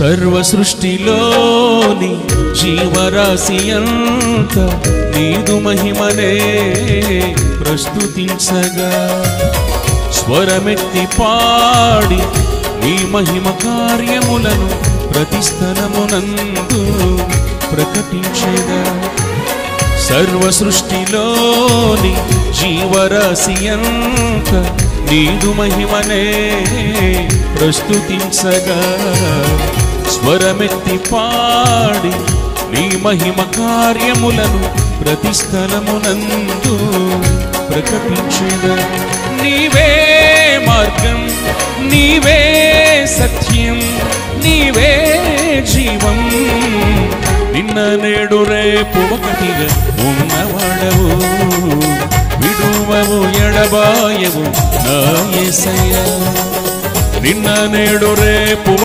సర్వ సృష్టిలోని జీవరాశి అంత నీదు మహిమనే ప్రస్తుతించగా స్వరమెత్తి పాడి నీ మహిమ కార్యములను ప్రతి స్థలమునందు ప్రకటించెదా సర్వ సృష్టిలోని జీవరాశి అంత నీదు మహిమనే ప్రస్తుతించగా స్వరమెత్తి పాడి నీ మహిమ కార్యములను ప్రతి స్థలమునందు ప్రకటించెదా నీవే మార్గం నీవే సత్యం నీవే జీవం నిన్న నేడు రేపు ఒకటిగా ఉన్నవాడవు విడువవు ఎడబాయవు నా యేసయ్యా నిన్న నేడు రేపు